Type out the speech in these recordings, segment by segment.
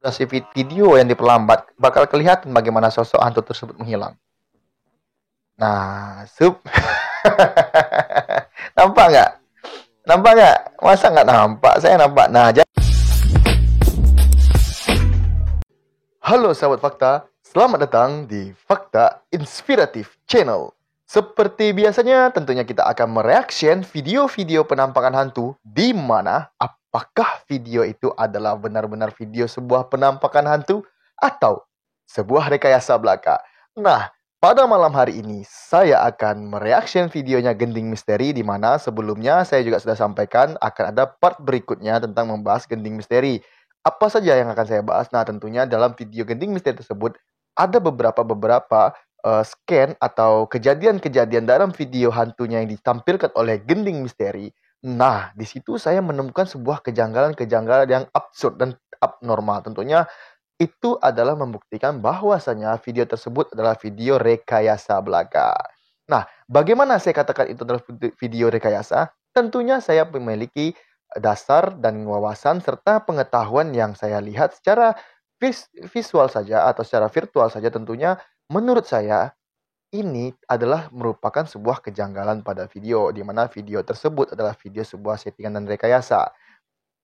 durasi video yang diperlambat, bakal kelihatan bagaimana sosok hantu tersebut menghilang. Nah, nampak nggak? Nampak nggak? Masa nggak nampak? Saya nampak. Nah, halo sahabat fakta, selamat datang di Fakta Inspiratif Channel. Seperti biasanya, tentunya kita akan mereaction video-video penampakan hantu, di mana apakah video itu adalah benar-benar video sebuah penampakan hantu atau sebuah rekayasa belaka. Nah, pada malam hari ini saya akan mereaction videonya Gending Misteri, di mana sebelumnya saya juga sudah sampaikan akan ada part berikutnya tentang membahas Gending Misteri. Apa saja yang akan saya bahas? Nah, tentunya dalam video Gending Misteri tersebut ada beberapa scan atau kejadian-kejadian dalam video hantunya yang ditampilkan oleh Gending Misteri. Nah, di situ saya menemukan sebuah kejanggalan-kejanggalan yang absurd dan abnormal. Tentunya itu adalah membuktikan bahwasanya video tersebut adalah video rekayasa belaka. Nah, bagaimana saya katakan itu adalah video rekayasa? Tentunya saya memiliki dasar dan wawasan serta pengetahuan yang saya lihat secara visual saja atau secara virtual saja. Tentunya menurut saya ini adalah merupakan sebuah kejanggalan pada video, di mana video tersebut adalah video sebuah settingan dan rekayasa.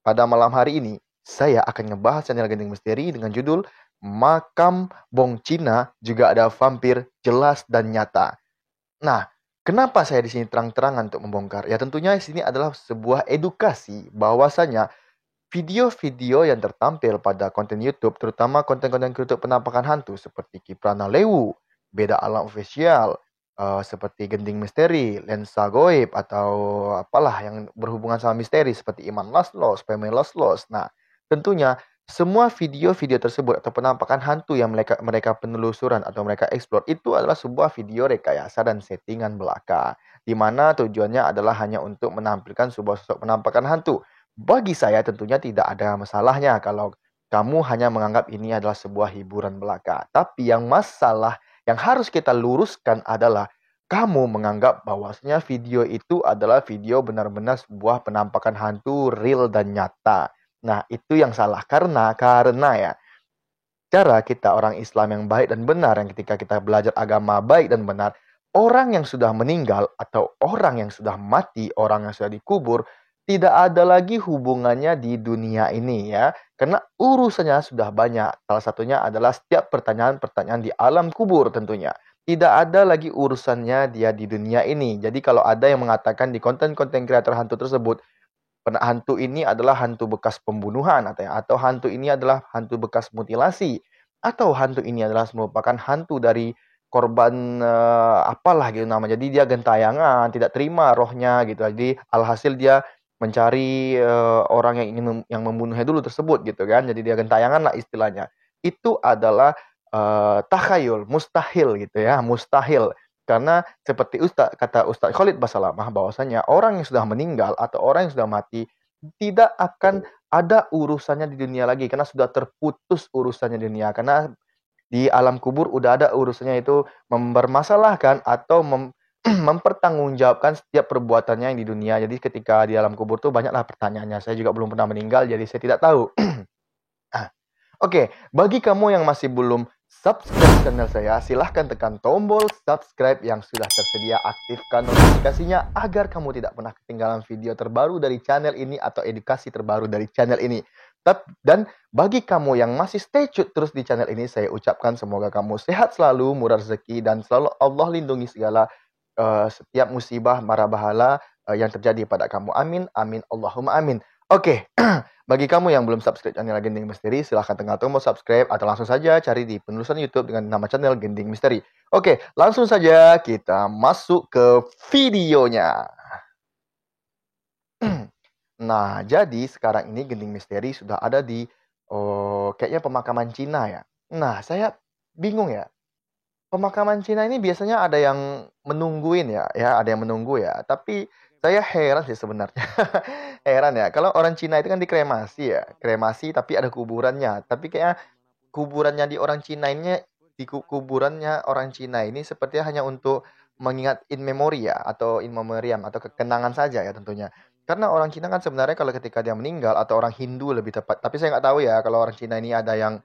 Pada malam hari ini, saya akan ngebahas channel Gending Misteri dengan judul Makam Bong Cina Juga Ada Vampir Jelas dan Nyata. Nah, kenapa saya di sini terang-terangan untuk membongkar? Ya tentunya di sini adalah sebuah edukasi bahwasanya video-video yang tertampil pada konten YouTube, terutama konten-konten YouTube penampakan hantu seperti Kiprana Lewu, Beda Alam Official, seperti Gending Misteri, Lensa Goib, atau apalah yang berhubungan sama misteri seperti Iman Laslos, Peme Laslos. Nah, tentunya semua video-video tersebut atau penampakan hantu yang mereka penelusuran atau mereka explore itu adalah sebuah video rekayasa dan settingan belaka, di mana tujuannya adalah hanya untuk menampilkan sebuah sosok penampakan hantu. Bagi saya tentunya tidak ada masalahnya kalau kamu hanya menganggap ini adalah sebuah hiburan belaka. Tapi yang harus kita luruskan adalah kamu menganggap bahwasanya video itu adalah video benar-benar sebuah penampakan hantu real dan nyata. Nah, itu yang salah karena ya cara kita orang Islam yang baik dan benar, yang ketika kita belajar agama baik dan benar, orang yang sudah meninggal atau orang yang sudah mati, orang yang sudah dikubur, tidak ada lagi hubungannya di dunia ini ya. Karena urusannya sudah banyak. Salah satunya adalah setiap pertanyaan-pertanyaan di alam kubur tentunya. Tidak ada lagi urusannya dia di dunia ini. Jadi kalau ada yang mengatakan di konten-konten kreator hantu tersebut, hantu ini adalah hantu bekas pembunuhan atau hantu ini adalah hantu bekas mutilasi, atau hantu ini adalah merupakan hantu dari korban apalah gitu nama. Jadi dia gentayangan, tidak terima rohnya gitu. Jadi alhasil dia mencari orang yang membunuhnya dulu tersebut gitu kan. Jadi dia gentayangan lah istilahnya. Itu adalah takhayul, mustahil gitu ya, mustahil. Karena seperti kata Ustaz Khalid Basalamah bahwasanya orang yang sudah meninggal atau orang yang sudah mati tidak akan ada urusannya di dunia lagi karena sudah terputus urusannya di dunia. Karena di alam kubur udah ada urusannya itu mempermasalahkan atau mempertanggungjawabkan setiap perbuatannya yang di dunia. Jadi ketika di alam kubur tuh banyaklah pertanyaannya. Saya juga belum pernah meninggal jadi saya tidak tahu. Oke, bagi kamu yang masih belum subscribe channel saya, silahkan tekan tombol subscribe yang sudah tersedia, aktifkan notifikasinya agar kamu tidak pernah ketinggalan video terbaru dari channel ini atau edukasi terbaru dari channel ini. Dan bagi kamu yang masih stay tune terus di channel ini, saya ucapkan semoga kamu sehat selalu, murah rezeki, dan selalu Allah lindungi segala setiap musibah, mara bahala yang terjadi pada kamu. Amin, amin, Allahumma amin. Oke, bagi kamu yang belum subscribe channel Gending Misteri, silahkan tekan tombol subscribe atau langsung saja cari di penulisan YouTube dengan nama channel Gending Misteri. Oke, langsung saja kita masuk ke videonya. Nah, jadi sekarang ini Gending Misteri sudah ada di kayaknya pemakaman Cina ya. Nah, saya bingung ya. Pemakaman Cina ini biasanya ada yang menungguin ya, ada yang menunggu ya. Tapi saya heran sih sebenarnya. Heran ya, kalau orang Cina itu kan dikremasi ya. Kremasi tapi ada kuburannya. Tapi kayaknya kuburannya di orang Cina ini, kuburannya orang Cina ini sepertinya hanya untuk mengingat in memory ya, atau in memoriam, atau kekenangan saja ya tentunya. Karena orang Cina kan sebenarnya kalau ketika dia meninggal atau orang Hindu lebih tepat. Tapi saya nggak tahu ya kalau orang Cina ini ada yang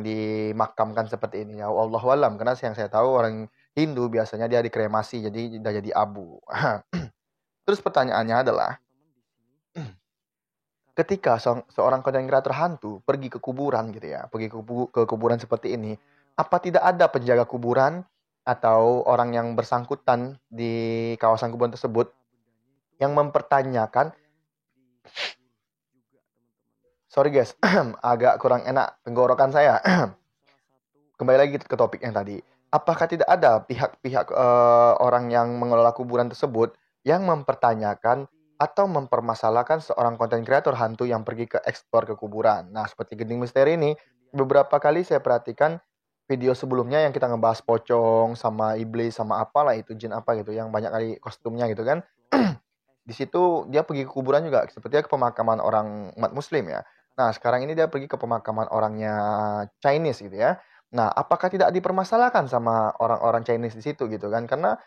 dimakamkan seperti ini ya. Allahu alam. Karena yang saya tahu orang Hindu biasanya dia dikremasi jadi udah jadi abu. Terus pertanyaannya adalah ketika seorang content creator hantu pergi ke kuburan gitu ya, pergi ke kuburan seperti ini, apa tidak ada penjaga kuburan atau orang yang bersangkutan di kawasan kuburan tersebut yang mempertanyakan, sorry guys, agak kurang enak tenggorokan saya. Kembali lagi ke topik yang tadi. Apakah tidak ada pihak-pihak orang yang mengelola kuburan tersebut yang mempertanyakan atau mempermasalahkan seorang konten kreator hantu yang pergi ke eksplor ke kuburan? Nah, seperti Gending Misteri ini, beberapa kali saya perhatikan video sebelumnya yang kita ngebahas pocong sama iblis sama apalah itu jin apa gitu yang banyak kali kostumnya gitu kan. Di situ dia pergi ke kuburan juga sepertinya ke pemakaman orang umat muslim ya. Nah, sekarang ini dia pergi ke pemakaman orangnya Chinese gitu ya. Nah, apakah tidak dipermasalahkan sama orang-orang Chinese di situ gitu kan? Karena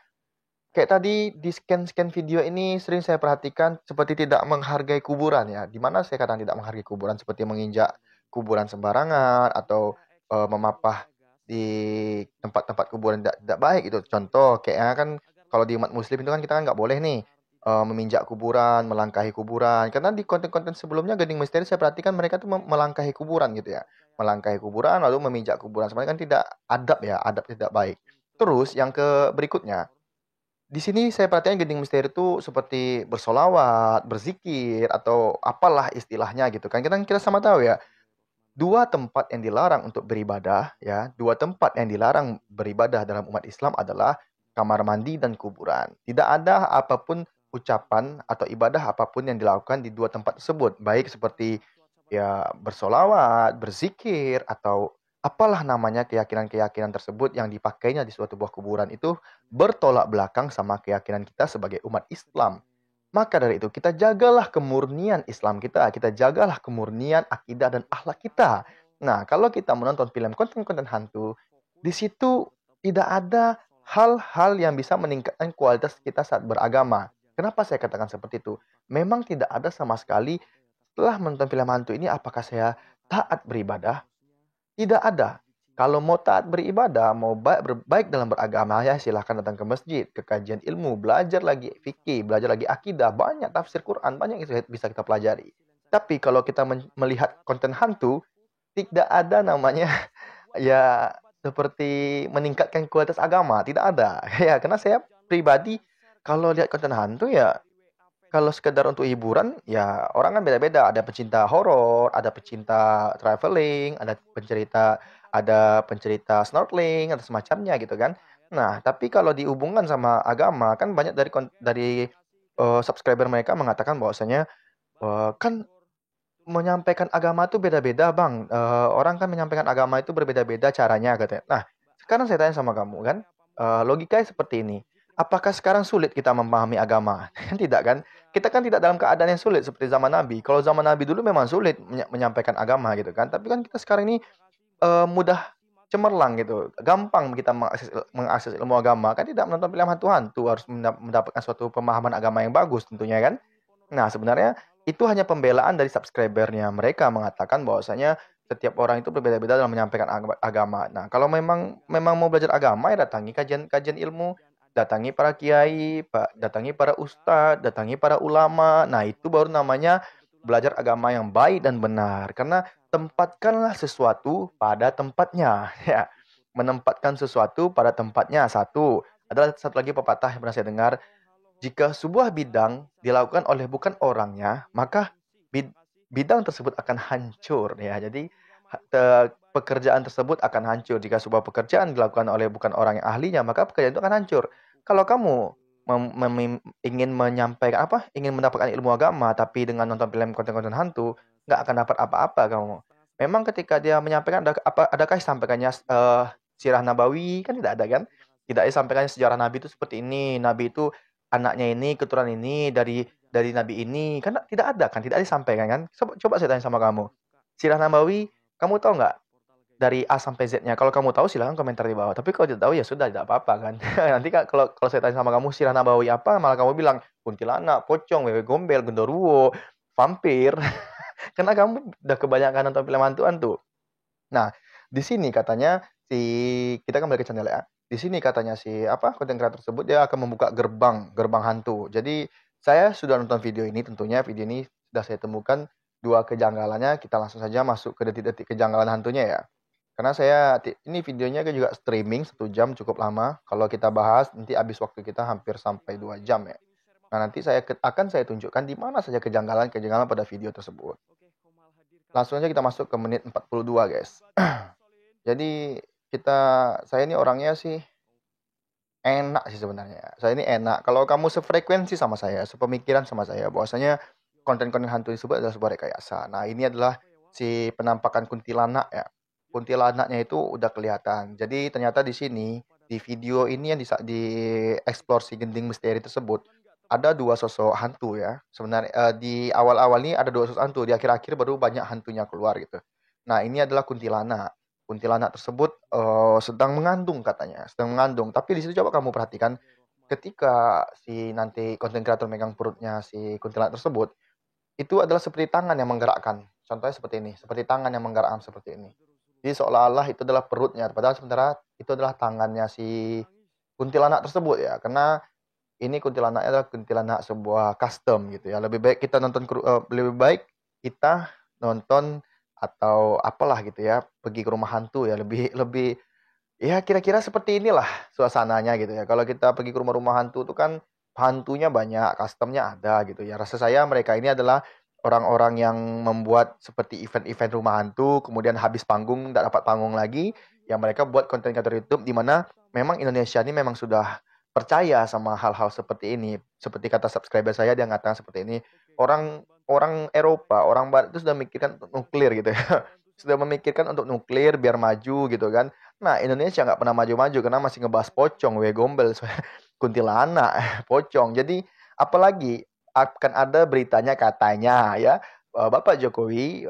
kayak tadi di scan-scan video ini sering saya perhatikan seperti tidak menghargai kuburan ya. Di mana saya kadang tidak menghargai kuburan seperti menginjak kuburan sembarangan atau memapah di tempat-tempat kuburan tidak baik itu. Contoh kayaknya kan kalau di umat muslim itu kan kita kan nggak boleh nih meminjak kuburan, melangkahi kuburan. Karena di konten-konten sebelumnya Gading Misteri saya perhatikan mereka tuh melangkahi kuburan gitu ya. Melangkahi kuburan lalu meminjak kuburan. Sebenarnya kan tidak adab ya, adab tidak baik. Terus yang ke berikutnya, di sini saya perhatikan Gading Misteri itu seperti bersolawat, berzikir atau apalah istilahnya gitu kan. Kita sama tahu ya, dua tempat yang dilarang untuk beribadah ya, dua tempat yang dilarang beribadah dalam umat Islam adalah kamar mandi dan kuburan. Tidak ada apapun ucapan atau ibadah apapun yang dilakukan di dua tempat tersebut, baik seperti ya bersolawat, berzikir atau apalah namanya keyakinan-keyakinan tersebut yang dipakainya di suatu buah kuburan itu bertolak belakang sama keyakinan kita sebagai umat Islam. Maka dari itu kita jagalah kemurnian Islam kita jagalah kemurnian akidah dan akhlak kita. Nah, kalau kita menonton film konten-konten hantu, di situ tidak ada hal-hal yang bisa meningkatkan kualitas kita saat beragama. Kenapa saya katakan seperti itu? Memang tidak ada sama sekali setelah menonton film hantu ini apakah saya taat beribadah? Tidak ada. Kalau mau taat beribadah, mau baik dalam beragama, ya silahkan datang ke masjid, ke kajian ilmu, belajar lagi fikih, belajar lagi akidah, banyak tafsir Quran, banyak yang bisa kita pelajari. Tapi kalau kita melihat konten hantu, tidak ada namanya ya seperti meningkatkan kualitas agama, tidak ada. Ya, karena saya pribadi kalau lihat konten hantu ya kalau sekedar untuk hiburan, ya orang kan beda-beda. Ada pecinta horor, ada pecinta traveling, ada pencerita snorkeling atau semacamnya gitu kan. Nah, tapi kalau dihubungkan sama agama kan banyak dari subscriber mereka mengatakan bahwasanya kan menyampaikan agama itu beda-beda, Bang. Orang kan menyampaikan agama itu berbeda-beda caranya katanya. Nah, sekarang saya tanya sama kamu kan, logikanya seperti ini. Apakah sekarang sulit kita memahami agama? Kan tidak kan? Kita kan tidak dalam keadaan yang sulit seperti zaman Nabi. Kalau zaman Nabi dulu memang sulit menyampaikan agama gitu kan. Tapi kan kita sekarang ini mudah cemerlang gitu. Gampang kita mengakses ilmu agama. Kan tidak menonton film hantu-hantu. Harus mendapatkan suatu pemahaman agama yang bagus tentunya kan. Nah, sebenarnya itu hanya pembelaan dari subscribernya. Mereka mengatakan bahwasanya setiap orang itu berbeda-beda dalam menyampaikan agama. Nah, kalau memang mau belajar agama ya datangi kajian ilmu, datangi para kiai, datangi para ustadz, datangi para ulama. Nah, itu baru namanya belajar agama yang baik dan benar. Karena tempatkanlah sesuatu pada tempatnya. Ya, menempatkan sesuatu pada tempatnya. Adalah satu lagi pepatah yang pernah saya dengar. Jika sebuah bidang dilakukan oleh bukan orangnya, maka bidang tersebut akan hancur ya. Jadi pekerjaan tersebut akan hancur. Jika sebuah pekerjaan dilakukan oleh bukan orang yang ahlinya, maka pekerjaan itu akan hancur. Kalau kamu ingin menyampaikan ingin mendapatkan ilmu agama, tapi dengan nonton film konten-konten hantu, nggak akan dapat apa-apa kamu. Memang ketika dia menyampaikan, adakah disampaikannya sirah nabawi? Kan tidak ada kan? Tidak disampaikannya sejarah Nabi itu seperti ini. Nabi itu anaknya ini, keturunan ini, dari Nabi ini. Kan tidak ada kan? Tidak disampaikan kan? Coba saya tanya sama kamu. Sirah Nabawi, kamu tahu nggak? Dari A sampai Z-nya. Kalau kamu tahu silahkan komentar di bawah. Tapi kalau tidak tahu ya sudah tidak apa-apa kan. Nanti kalau saya tanya sama kamu sirah Nabawi apa, malah kamu bilang kuntilanak, pocong, wewe gombel, genderuwo, vampir. Karena kamu udah kebanyakan nonton film hantu-hantu. Nah, di sini katanya si kita kan balik ke channel ya. Di sini katanya si konten kreator tersebut dia akan membuka gerbang hantu. Jadi saya sudah nonton video ini, tentunya video ini sudah saya temukan dua kejanggalannya. Kita langsung saja masuk ke detik-detik kejanggalan hantunya ya. Karena ini videonya juga streaming 1 jam cukup lama. Kalau kita bahas nanti habis waktu kita hampir sampai 2 jam ya. Nah, nanti akan saya tunjukkan di mana saja kejanggalan-kejanggalan pada video tersebut. Langsung aja kita masuk ke menit 42, guys. Jadi saya ini orangnya sih enak sih sebenarnya. Saya ini enak. Kalau kamu sefrekuensi sama saya, sepemikiran sama saya, bahwasanya konten-konten hantu tersebut adalah sebuah rekayasa. Nah, ini adalah si penampakan kuntilanak ya. Kuntilanaknya itu udah kelihatan. Jadi ternyata di sini di video ini yang di explore si Gending Misteri tersebut ada 2 sosok hantu ya. Sebenarnya di awal-awal ini ada 2 sosok hantu, di akhir-akhir baru banyak hantunya keluar gitu. Nah, ini adalah kuntilanak. Kuntilanak tersebut sedang mengandung katanya, sedang mengandung. Tapi di situ coba kamu perhatikan ketika si nanti konten kreator megang perutnya si kuntilanak tersebut, itu adalah seperti tangan yang menggerakkan. Contohnya seperti ini, seperti tangan yang menggerakkan seperti ini. Jadi seolah-olah itu adalah perutnya, padahal sementara itu adalah tangannya si kuntilanak tersebut ya. Karena ini kuntilanaknya adalah kuntilanak sebuah custom gitu ya. Lebih baik kita nonton atau apalah gitu ya, pergi ke rumah hantu ya, lebih ya kira-kira seperti inilah suasananya gitu ya. Kalau kita pergi ke rumah-rumah hantu itu kan hantunya banyak, customnya ada gitu ya. Rasa saya mereka ini adalah orang-orang yang membuat seperti event-event rumah hantu, kemudian habis panggung, tidak dapat panggung lagi, yang mereka buat konten kreator YouTube di mana memang Indonesia ini memang sudah percaya sama hal-hal seperti ini. Seperti kata subscriber saya, dia mengatakan seperti ini, orang orang Eropa, orang Barat itu sudah memikirkan untuk nuklir gitu ya. Sudah memikirkan untuk nuklir biar maju gitu kan. Nah, Indonesia nggak pernah maju-maju karena masih ngebahas pocong, gombel, kuntilanak, pocong. Jadi, apalagi akan ada beritanya katanya ya, Bapak Jokowi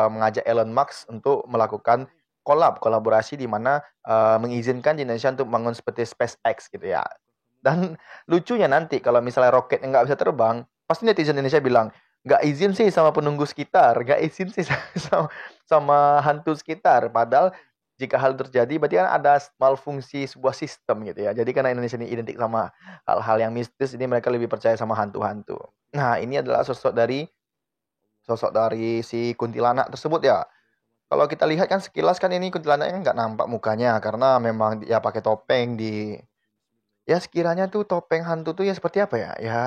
mengajak Elon Musk untuk melakukan kolaborasi di mana mengizinkan di Indonesia untuk membangun seperti SpaceX gitu ya. Dan lucunya nanti kalau misalnya roketnya nggak bisa terbang, pasti netizen Indonesia bilang, nggak izin sih sama penunggu sekitar, nggak izin sih sama hantu sekitar. Padahal jika hal terjadi, berarti kan ada malfungsi sebuah sistem gitu ya. Jadi karena Indonesia ini identik sama hal-hal yang mistis, ini mereka lebih percaya sama hantu-hantu. Nah, ini adalah sosok dari si kuntilanak tersebut ya. Kalau kita lihat kan sekilas kan ini kuntilanaknya nggak nampak mukanya karena memang dia pakai topeng ya sekiranya tuh topeng hantu tuh ya seperti apa ya? Ya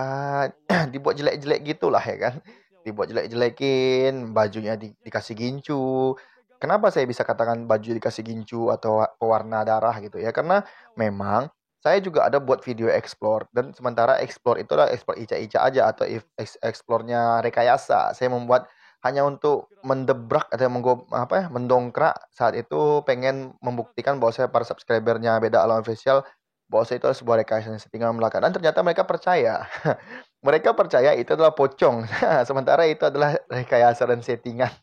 dibuat jelek-jelek gitulah ya kan. Dibuat jelek-jelekin, bajunya dikasih gincu. Kenapa saya bisa katakan baju dikasih gincu atau pewarna darah gitu ya? Karena memang saya juga ada buat video explore dan sementara explore itu adalah explore ica-ica aja atau explore-nya rekayasa. Saya membuat hanya untuk mendebrak atau mendongkrak saat itu pengen membuktikan bahwa saya para subscribernya Beda Alam Official bahwa itu adalah sebuah rekayasa yang settingan belaka. Dan ternyata mereka percaya. Mereka percaya itu adalah pocong. Sementara itu adalah rekayasa dan settingan.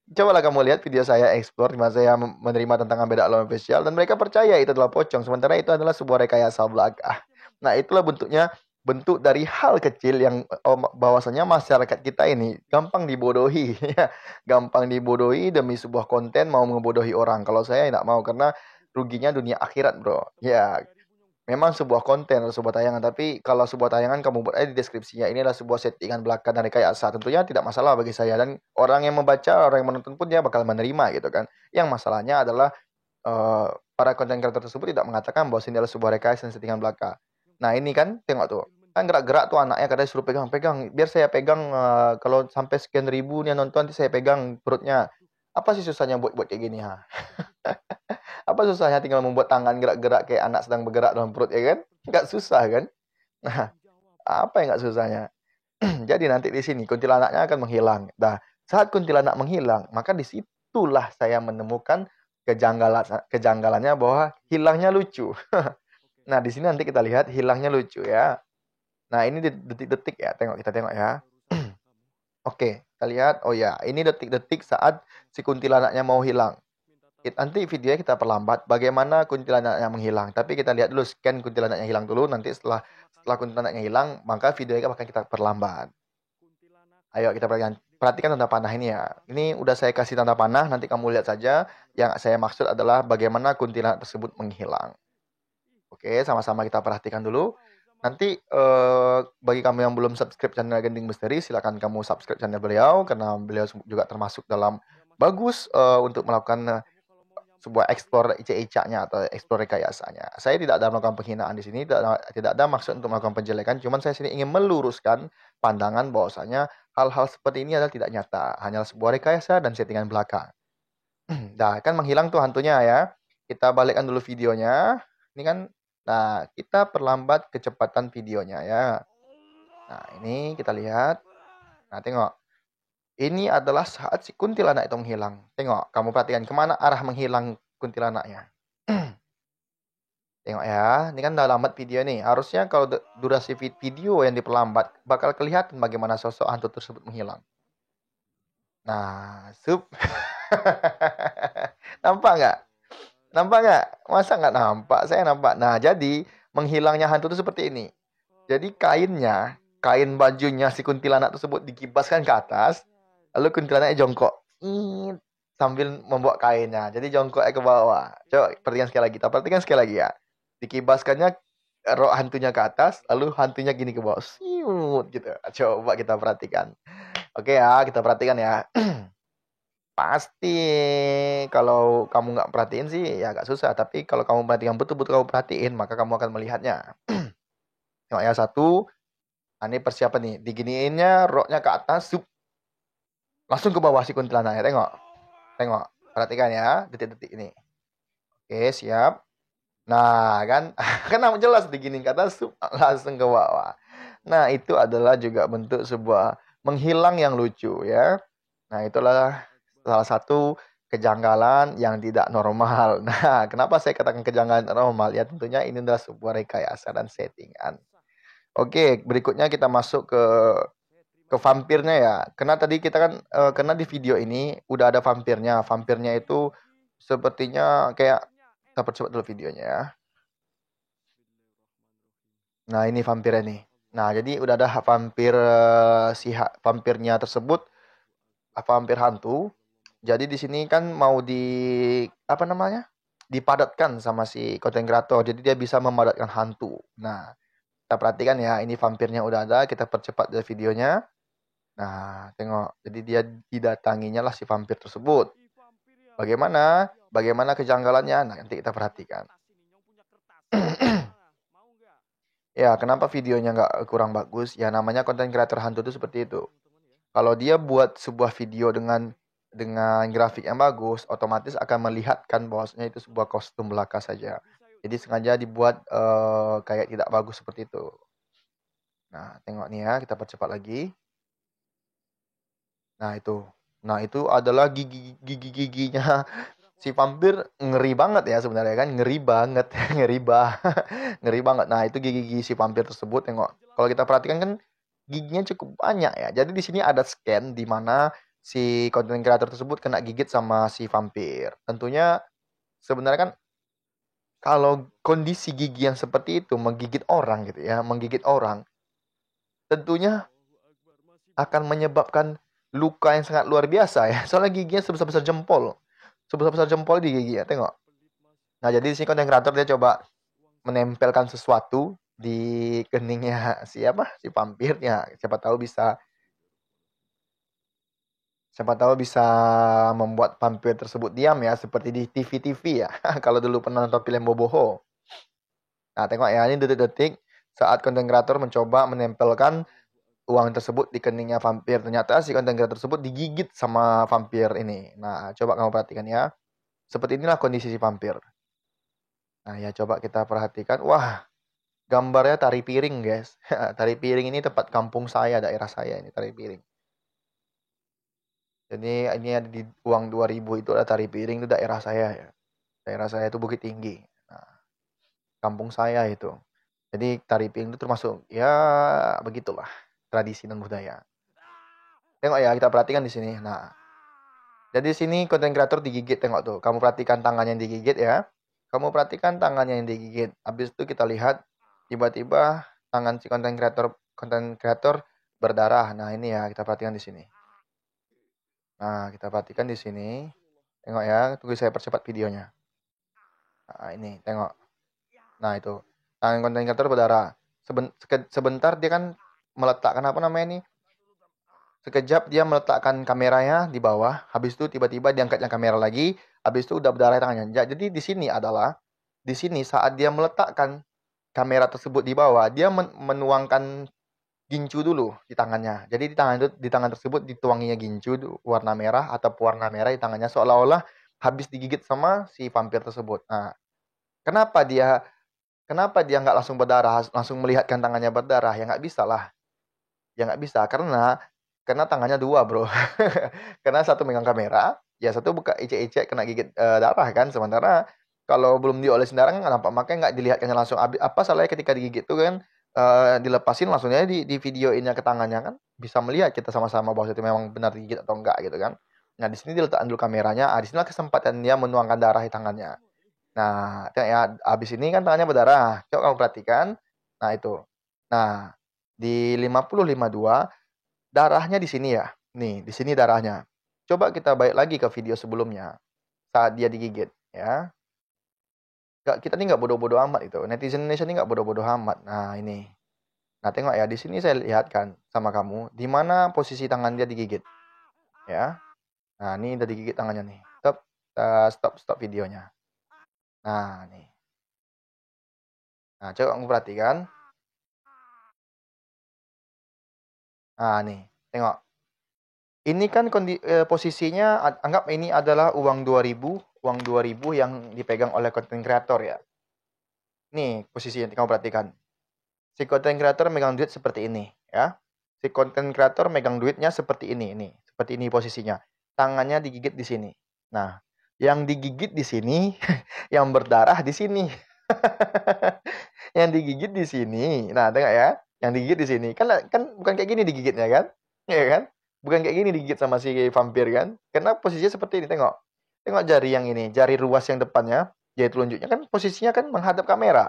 Cobalah kamu lihat video saya explore di mana saya menerima tentang beda alam spesial dan mereka percaya itu adalah pocong. Sementara itu adalah sebuah rekayasa belaka. Nah, itulah bentuk dari hal kecil yang bahwasanya masyarakat kita ini gampang dibodohi ya. Gampang dibodohi demi sebuah konten mau ngebodohi orang. Kalau saya tidak mau karena ruginya dunia akhirat, bro. Ya, memang sebuah konten atau sebuah tayangan, tapi kalau sebuah tayangan kamu buat di deskripsinya ini adalah sebuah settingan belaka dan rekayasa, tentunya tidak masalah bagi saya dan orang yang membaca, orang yang menonton pun dia bakal menerima gitu kan. Yang masalahnya adalah para konten kreator tersebut tidak mengatakan bahwa ini adalah sebuah rekayasa dan settingan belaka. Nah, ini kan tengok tuh. Kan gerak-gerak tuh anaknya katanya suruh pegang-pegang. Biar saya pegang kalau sampai sekian ribu nih yang nonton nanti saya pegang perutnya. Apa sih susahnya buat kayak gini ha? Apa susahnya tinggal membuat tangan gerak-gerak kayak anak sedang bergerak dalam perut ya kan? Nggak susah kan? Nah, apa yang nggak susahnya? Jadi nanti di sini kuntilanaknya akan menghilang. Nah, saat kuntilanak menghilang, maka disitulah saya menemukan kejanggalannya bahwa hilangnya lucu. Nah, di sini nanti kita lihat hilangnya lucu ya. Nah, ini detik-detik ya. Kita tengok ya. Oke, kita lihat. Oh ya, ini detik-detik saat si kuntilanaknya mau hilang. nanti videonya kita perlambat. Bagaimana kuntilanaknya menghilang. Tapi kita lihat dulu scan kuntilanaknya hilang dulu. Nanti setelah kuntilanaknya hilang, maka videonya akan kita perlambat. Ayo kita perhatikan tanda panah ini ya. Ini udah saya kasih tanda panah. Nanti kamu lihat saja. Yang saya maksud adalah bagaimana kuntilanak tersebut menghilang. Oke, sama-sama kita perhatikan dulu. Nanti bagi kamu yang belum subscribe channel Gending Misteri, silakan kamu subscribe channel beliau karena beliau juga termasuk dalam bagus untuk melakukan sebuah eksplor ica-icanya atau eksplor rekayasanya. Saya tidak ada melakukan penghinaan di sini, tidak ada maksud untuk melakukan penjelekan, cuman saya sini ingin meluruskan pandangan bahwasanya hal-hal seperti ini adalah tidak nyata, hanya sebuah rekayasa dan settingan belaka. Nah, kan menghilang tuh hantunya ya. Kita balikkan dulu videonya. Ini kan, nah kita perlambat kecepatan videonya ya. Nah, ini kita lihat. Nah, tengok. Ini adalah saat si kuntilanak itu menghilang. Tengok, kamu perhatikan kemana arah menghilang kuntilanaknya. Tengok ya, ini kan udah lambat video nih. Harusnya kalau durasi video yang diperlambat, bakal kelihatan bagaimana sosok hantu tersebut menghilang. Nah, nampak nggak? Nampak nggak? Masa nggak nampak? Saya nampak. Nah, jadi menghilangnya hantu itu seperti ini. Jadi kain bajunya si kuntilanak tersebut dikibaskan ke atas, lalu kuntilanaknya jongkok. Sambil membawa kainnya. Jadi jongkok ke bawah. Coba perhatikan sekali lagi. Kita perhatikan sekali lagi ya. Dikibaskannya roh hantunya ke atas, lalu hantunya gini ke bawah. Siut gitu. Coba kita perhatikan. Oke ya, kita perhatikan ya. Pasti kalau kamu nggak perhatiin sih ya agak susah. Tapi kalau kamu perhatikan betul-betul kamu perhatiin, maka kamu akan melihatnya. Tengok ya, satu. Nah, ini persiapan nih. Diginiinnya roknya ke atas. Langsung ke bawah si kuntilanak ya. Tengok. Tengok. Perhatikan ya. Detik-detik ini. Oke, siap. Nah, kan. Kan jelas diginiin ke atas. Langsung ke bawah. Nah, itu adalah juga bentuk sebuah menghilang yang lucu ya. Nah, itulah salah satu kejanggalan yang tidak normal. Nah, kenapa saya katakan kejanggalan normal? Ya tentunya ini adalah sebuah rekayasa dan settingan. Oke, berikutnya kita masuk ke vampirnya ya. Karena tadi kita kan karena di video ini udah ada vampirnya. Vampirnya itu sepertinya kayak kita percepat dulu videonya ya. Nah, ini vampirnya nih. Nah, jadi udah ada vampir vampirnya tersebut vampir hantu. Jadi di sini kan mau apa namanya? Dipadatkan sama si konten kreator. Jadi dia bisa memadatkan hantu. Nah, kita perhatikan ya, ini vampirnya udah ada, kita percepat dari videonya. Nah, tengok. Jadi dia didatanginya lah si vampir tersebut. Bagaimana? Bagaimana kejanggalannya? Nah, nanti kita perhatikan. Ya, kenapa videonya nggak kurang bagus? Ya, namanya konten kreator hantu itu seperti itu. Kalau dia buat sebuah video dengan grafik yang bagus, otomatis akan melihatkan bahwasanya itu sebuah kostum belaka saja. Jadi sengaja dibuat kayak tidak bagus seperti itu. Nah, tengok nih ya, kita percepat lagi. Nah, itu adalah gigi-giginya si vampir, ngeri banget ya sebenarnya kan, ngeri banget, ngeri banget. Nah, itu gigi-gigi si vampir tersebut, tengok. Kalau kita perhatikan kan giginya cukup banyak ya. Jadi di sini ada scan di mana si konten kreator tersebut kena gigit sama si vampir. Tentunya sebenarnya kan kalau kondisi gigi yang seperti itu menggigit orang gitu ya, menggigit orang, tentunya akan menyebabkan luka yang sangat luar biasa ya. Soalnya giginya sebesar-besar jempol. Sebesar-besar jempol di gigi ya, tengok. Nah, jadi di sini konten kreator dia coba menempelkan sesuatu di keningnya siapa? Si vampirnya. Siapa tahu bisa membuat vampir tersebut diam ya, seperti di TV-TV ya. Kalau dulu pernah nonton film Boboho. Nah, tengok ya, ini detik-detik saat konten kreator mencoba menempelkan uang tersebut di keningnya vampir. Ternyata si konten kreator tersebut digigit sama vampir ini. Nah, coba kamu perhatikan ya. Seperti inilah kondisi si vampir. Nah, ya coba kita perhatikan. Wah, gambarnya tari piring, guys. Tari piring ini tempat kampung saya, daerah saya ini tari piring. Jadi ini ada di uang 2000 itu ada tari piring, itu daerah saya ya. Daerah saya itu Bukit Tinggi. Nah, kampung saya itu. Jadi tari piring itu termasuk ya begitulah tradisi dan budaya. Tengok ya, kita perhatikan di sini. Nah, Jadi sini konten kreator digigit, tengok tuh. Kamu perhatikan tangannya yang digigit ya. Kamu perhatikan tangannya yang digigit. Habis itu kita lihat tiba-tiba tangan si konten kreator berdarah. Nah, ini ya kita perhatikan di sini. Nah, kita perhatikan di sini. Tengok ya, tunggu saya percepat videonya. Nah, ini tengok. Nah, itu. Tangan konten kreator berdarah. Sebentar dia kan meletakkan apa namanya ini? Sekejap dia meletakkan kameranya di bawah, habis itu tiba-tiba diangkatnya kamera lagi, habis itu udah berdarah tangannya. Jadi di sini saat dia meletakkan kamera tersebut di bawah, dia menuangkan gincu dulu di tangannya. Jadi di tangan tersebut dituanginya gincu warna merah atau pewarna merah di tangannya seolah-olah habis digigit sama si vampir tersebut. Nah, kenapa dia nggak langsung berdarah, langsung melihatkan tangannya berdarah? Ya nggak bisa lah. Ya nggak bisa karena tangannya dua, bro. Karena satu megang kamera, ya satu buka ecek-ecek kena gigit darah kan. Sementara kalau belum diolesin darah nggak nampak, makanya nggak dilihatkannya langsung. Apa salahnya ketika digigit tuh kan dilepasin langsungnya di videoinnya ke tangannya kan, bisa melihat kita sama-sama bahwa itu memang benar digigit atau enggak gitu kan. Nah di sini diletakkan dulu kameranya, disinilah kesempatan dia menuangkan darah di tangannya. Nah, ya abis ini kan tangannya berdarah. Coba kamu perhatikan. Nah itu. Nah di 50-52 darahnya di sini ya. Nih, di sini darahnya. Coba kita balik lagi ke video sebelumnya saat dia digigit ya. Kita nih nggak bodoh-bodoh amat itu. Netizen Indonesia ini nggak bodoh-bodoh amat. Nah, ini. Nah, tengok ya, di sini saya lihatkan sama kamu di mana posisi tangan dia digigit. Ya. Nah, ini udah digigit tangannya nih. Stop videonya. Nah, nih. Nah, coba kamu perhatikan. Nah, nih. Tengok. Ini kan posisinya anggap ini adalah uang 2000 yang dipegang oleh konten kreator ya. Nih posisinya kamu perhatikan. Si konten kreator megang duit seperti ini ya. Si konten kreator megang duitnya seperti ini. Seperti ini posisinya. Tangannya digigit di sini. Nah, yang digigit di sini, yang berdarah di sini. Yang digigit di sini. Nah, tengok ya. Yang digigit di sini. Kan bukan kayak gini digigitnya kan? Iya kan? Bukan kayak gini digigit sama si vampir kan? Karena posisinya seperti ini, tengok. Tengok jari yang ini, jari ruas yang depannya, jari telunjuknya kan posisinya kan menghadap kamera.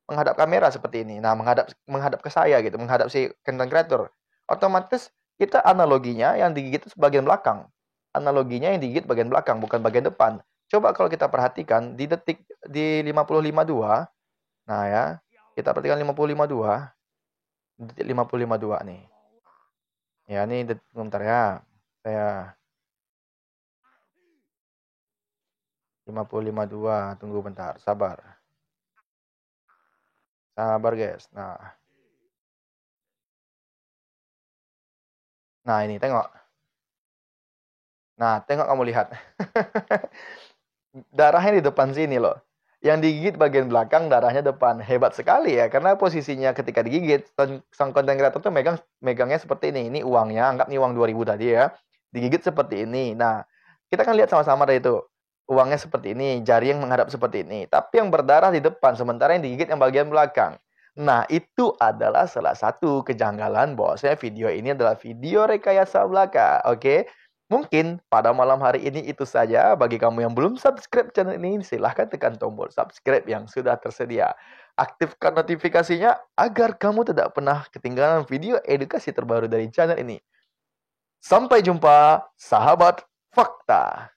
Menghadap kamera seperti ini. Nah, menghadap ke saya gitu, menghadap si content creator. Otomatis kita analoginya yang digigit itu bagian belakang. Analoginya yang digigit bagian belakang, bukan bagian depan. Coba kalau kita perhatikan di detik di 50-52, nah ya, kita perhatikan 50-52, detik 50-52 nih. Ya, ini bentar ya. Saya 50-52, tunggu bentar, sabar. Sabar, guys. Nah ini tengok. Nah, tengok kamu lihat. Darahnya di depan sini loh. Yang digigit bagian belakang, darahnya depan. Hebat sekali ya, karena posisinya ketika digigit, sang konten kreator tuh megangnya seperti ini. Ini uangnya, anggap nih uang 2000 tadi ya. Digigit seperti ini. Nah, kita kan lihat sama-sama dari itu. Uangnya seperti ini, jari yang menghadap seperti ini. Tapi yang berdarah di depan, sementara yang digigit yang bagian belakang. Nah, itu adalah salah satu kejanggalan bahwasanya video ini adalah video rekayasa belaka. Oke? Mungkin pada malam hari ini itu saja. Bagi kamu yang belum subscribe channel ini, silahkan tekan tombol subscribe yang sudah tersedia. Aktifkan notifikasinya agar kamu tidak pernah ketinggalan video edukasi terbaru dari channel ini. Sampai jumpa, sahabat fakta.